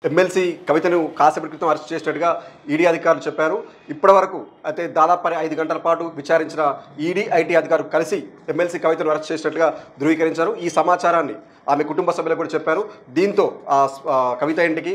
MLC కవితను కాసేపటి క్రితం అరెస్ట్ చేసినట్టుగా ఈడీ అధికారులు చెప్పారు. ఇప్పటివరకు అయితే దాదాపు 5 గంటల పాటు విచారించిన ఈడీ ఐటీ అధికారులు కలిసి ఎమ్మెల్సీ కవితను అరెస్ట్ చేసినట్టుగా ధృవీకరించారు. ఈ సమాచారాన్ని ఆమె కుటుంబ సభ్యులకు కూడా చెప్పారు. దీంతో కవిత ఇంటికి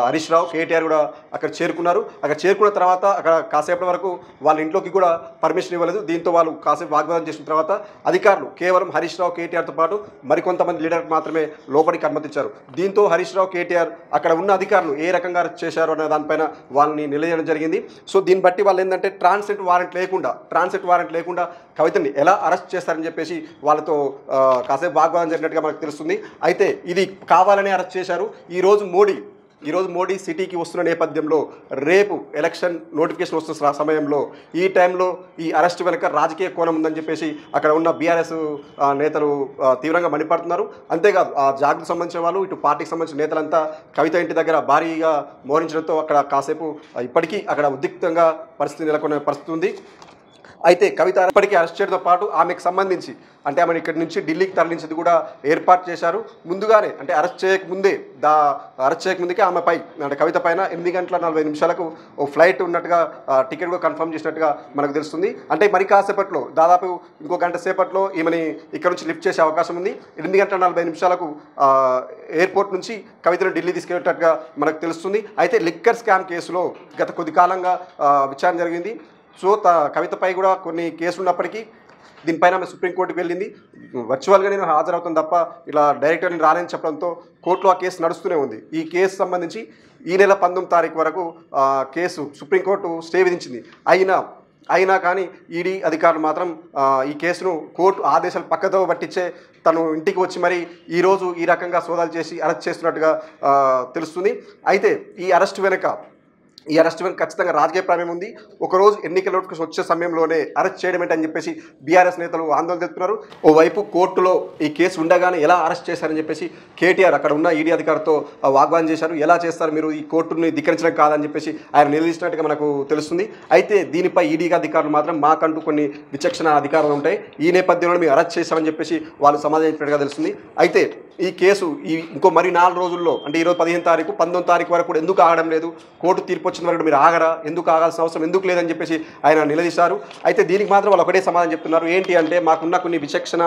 హరీష్ రావు, కేటీఆర్ కూడా అక్కడ చేరుకున్నారు. అక్కడ చేరుకున్న తర్వాత అక్కడ కాసేపటి వరకు వాళ్ళ ఇంట్లోకి కూడా పర్మిషన్ ఇవ్వలేదు. దీంతో వాళ్ళు కాసేపు వాగ్వాదం చేసిన తర్వాత అధికారులు కేవలం హరీష్ రావు, కేటీఆర్తో పాటు మరికొంతమంది లీడర్కి మాత్రమే లోపలికి అనుమతించారు. దీంతో హరీష్ రావు, కేటీఆర్ అక్కడ ఉన్న అధికారులు ఏ రకంగా అరెస్ట్ చేశారు అనే దానిపైన వాళ్ళని నిలదీయడం జరిగింది. సో దీన్ని బట్టి వాళ్ళు ఏంటంటే ట్రాన్సిట్ వారెంట్ లేకుండా కవితని ఎలా అరెస్ట్ చేస్తారని చెప్పేసి వాళ్ళతో కాసేపు వాగ్వాదం జరిగినట్టుగా మనకు తెలుస్తుంది. అయితే ఇది కావాలని అరెస్ట్ చేశారు. ఈరోజు మోడీ సిటీకి వస్తున్న నేపథ్యంలో రేపు ఎలక్షన్ నోటిఫికేషన్ వస్తున్న సమయంలో ఈ టైంలో ఈ అరెస్ట్ వెనుక రాజకీయ కోణం ఉందని చెప్పేసి అక్కడ ఉన్న బీఆర్ఎస్ నేతలు తీవ్రంగా మండిపడుతున్నారు. అంతేకాదు ఆ జాగ్రత్త సంబంధించిన వాళ్ళు, ఇటు పార్టీకి సంబంధించిన నేతలంతా కవిత ఇంటి దగ్గర భారీగా మోహరించడంతో అక్కడ కాసేపు ఇప్పటికీ అక్కడ ఉద్రిక్తంగా పరిస్థితి నెలకొనే పరిస్థితి ఉంది. అయితే కవిత ఇప్పటికీ అరెస్ట్ చేయడంతో పాటు ఆమెకు సంబంధించి అంటే ఆమెను ఇక్కడి నుంచి ఢిల్లీకి తరలించేది కూడా ఏర్పాటు చేశారు. ముందుగానే అంటే అరెస్ట్ చేయకముందుకే ఆమెపై అంటే కవిత పైన 8:40 ఓ ఫ్లైట్ ఉన్నట్టుగా టికెట్ కూడా కన్ఫర్మ్ చేసినట్టుగా మనకు తెలుస్తుంది. అంటే మరి కాసేపట్లో దాదాపు ఇంకో గంట సేపట్లో ఈమెని ఇక్కడ నుంచి లిఫ్ట్ చేసే అవకాశం ఉంది. 8:40 ఎయిర్పోర్ట్ నుంచి కవితను ఢిల్లీ తీసుకెళ్ళేటట్టుగా మనకు తెలుస్తుంది. అయితే లిక్కర్ స్కామ్ కేసులో గత కొద్ది కాలంగా విచారణ జరిగింది. సో కవితపై కూడా కొన్ని కేసులు ఉన్నప్పటికీ దీనిపైన ఆమె సుప్రీంకోర్టుకు వెళ్ళింది. వర్చువల్గా నేను హాజరవుతాను తప్ప ఇలా డైరెక్ట్గా నేను రాలేని చెప్పడంతో కోర్టులో ఆ కేసు నడుస్తూనే ఉంది. ఈ కేసు సంబంధించి ఈ నెల 19వ తారీఖు వరకు కేసు సుప్రీంకోర్టు స్టే విధించింది. అయినా కానీ ఈడీ అధికారులు మాత్రం ఈ కేసును కోర్టు ఆదేశాలు పక్కదో పట్టించే తను ఇంటికి వచ్చి మరి ఈరోజు ఈ రకంగా సోదాలు చేసి అరెస్ట్ చేస్తున్నట్టుగా తెలుస్తుంది. అయితే ఈ అరెస్ట్ వెనుక ఖచ్చితంగా రాజకీయ ప్రమేయం ఉంది. ఒకరోజు ఎన్నికల నోటిఫికేషన్ వచ్చే సమయంలోనే అరెస్ట్ చేయడం ఏంటని చెప్పేసి బీఆర్ఎస్ నేతలు ఆందోళన చెప్తున్నారు. ఓవైపు కోర్టులో ఈ కేసు ఉండగానే ఎలా అరెస్ట్ చేశారని చెప్పేసి కేటీఆర్ అక్కడ ఉన్న ఈడీ అధికారితో వాగ్వాదం చేశారు. ఎలా చేస్తారు మీరు, ఈ కోర్టుని ధిక్కరించడం కాదని చెప్పేసి ఆయన నిలదీసినట్టుగా మనకు తెలుస్తుంది. అయితే దీనిపై ఈడీ అధికారులు మాత్రం మాకంటూ కొన్ని విచక్షణ అధికారులు ఉంటాయి, ఈ నేపథ్యంలో మేము అరెస్ట్ చేశామని చెప్పేసి వాళ్ళు సమాధానం చెప్పినట్టుగా తెలుస్తుంది. అయితే ఈ కేసు ఇంకో మరి 4 రోజుల్లో అంటే ఈరోజు 15వ తారీఖు 19వ తారీఖు వరకు కూడా ఎందుకు ఆగడం లేదు, కోర్టు తీర్పు వచ్చిన వరకు మీరు ఆగరా, ఎందుకు ఆగాల్సిన అవసరం ఎందుకు లేదని చెప్పేసి ఆయన నిలదీశారు. అయితే దీనికి మాత్రం వాళ్ళు ఒకటే సమాధానం చెప్తున్నారు. ఏంటి అంటే మాకున్న కొన్ని విచక్షణ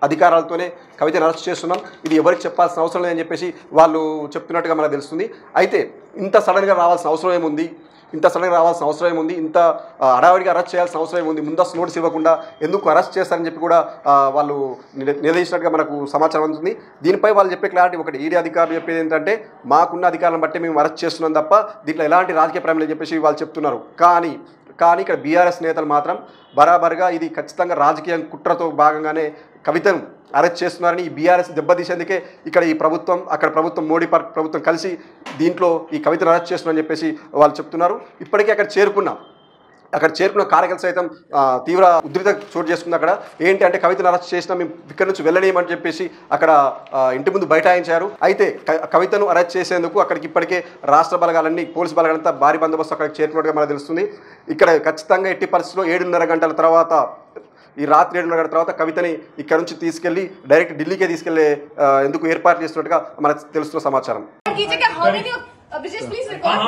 అధికారాలతోనే కవితను అరెస్ట్ చేస్తున్నాం, ఇది ఎవరికి చెప్పాల్సిన అవసరం లేదని చెప్పేసి వాళ్ళు చెప్తున్నట్టుగా మనకు తెలుస్తుంది. అయితే ఇంత సడన్గా రావాల్సిన అవసరం ఏముంది, ఇంత హడావిడిగా అరెస్ట్ చేయాల్సిన అవసరం ఏముంది, ముందస్తు నోటీస్ ఇవ్వకుండా ఎందుకు అరెస్ట్ చేస్తారని చెప్పి కూడా వాళ్ళు నిలదీసినట్టుగా మనకు సమాచారం అందుతుంది. దీనిపై వాళ్ళు చెప్పే క్లారిటీ ఒకటి, ఈడీ అధికారులు చెప్పేది ఏంటంటే మాకున్న అధికారులను బట్టి మేము అరెస్ట్ చేస్తున్నాం తప్ప దీంట్లో ఎలాంటి రాజకీయ ప్రమేయం లేదని చెప్పేసి వాళ్ళు చెప్తున్నారు. కానీ ఇక్కడ బీఆర్ఎస్ నేతలు మాత్రం బరాబర్గా ఇది ఖచ్చితంగా రాజకీయ కుట్రతో భాగంగానే కవితను అరెస్ట్ చేస్తున్నారని, ఈ బీఆర్ఎస్ దెబ్బతీసేందుకే ఇక్కడ ఈ ప్రభుత్వం అక్కడ ప్రభుత్వం మోడీ ప్రభుత్వం కలిసి దీంట్లో ఈ కవితను అరెస్ట్ చేస్తున్నారని చెప్పేసి వాళ్ళు చెప్తున్నారు. ఇప్పటికే అక్కడ చేరుకున్న కార్యకర్త సైతం తీవ్ర ఉద్రిక్త చోటు చేసుకుంది. అక్కడ ఏంటి అంటే కవితను అరెస్ట్ చేసినా మేము ఇక్కడ నుంచి వెళ్ళలేమని చెప్పేసి అక్కడ ఇంటి ముందు బైఠాయించారు. అయితే కవితను అరెస్ట్ చేసేందుకు అక్కడికి ఇప్పటికే రాష్ట్ర బలగాలన్నీ, పోలీసు బలగాలంతా భారీ బందోబస్తు అక్కడికి చేరుకున్నట్టుగా మనకు తెలుస్తుంది. ఇక్కడ ఖచ్చితంగా ఎట్టి పరిస్థితుల్లో 7:30 గంటల తర్వాత, ఈ రాత్రి 7:30 గంటల తర్వాత కవితని ఇక్కడ నుంచి తీసుకెళ్లి డైరెక్ట్ ఢిల్లీకే తీసుకెళ్లే ఎందుకు ఏర్పాటు చేస్తున్నట్టుగా మనకు తెలుస్తున్న సమాచారం. Just please record.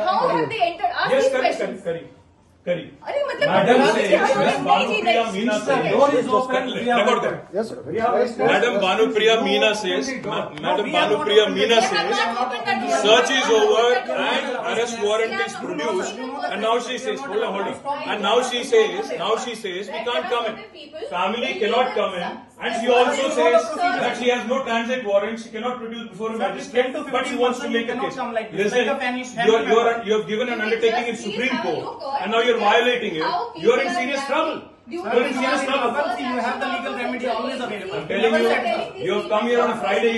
How have they entered? Ask these questions. Kari. Madam Bhanupriya Meena says, search is over and arrest warrant is produced, and now she says, hold on. And now she says we can't come in. Family cannot come in, and she also says that she has no transit warrant. She cannot produce before a magistrate, but she wants to make a case. Listen, you have given an undertaking in Supreme Court, and now you're violating it. You're in serious trouble. You're in serious trouble. You have the legal remedy always available. I'm telling you, you have come here on a Friday.